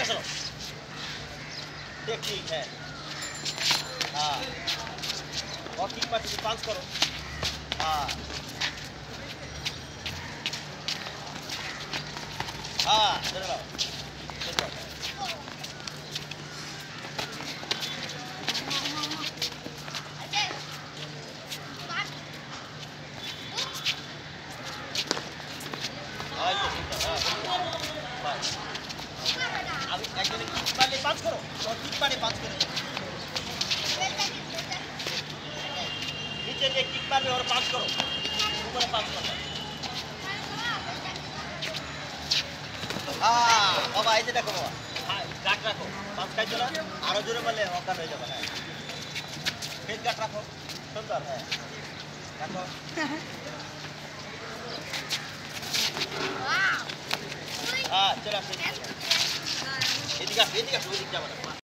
इसका चलो टेक्निक है। हाँ और किक पर पांच करो। हाँ हाँ चलो चलो अभी एक जने किक मारले पांच करो और किक मारे पांच करो। नीचे जे किक मारले और पांच करो ऊपर पांच करो। हाँ बाबा এই যে দেখো বাবা হ্যাঁ গাট রাখো পাঁচ খাই চলো আরো জোরে মারলে অজ্ঞান হয়ে যাবে। হ্যাঁ ফেস গাট রাখো সুন্দর। হ্যাঁ রাখো हाँ चलो एदिके एदिके ओदिके जाबो ना।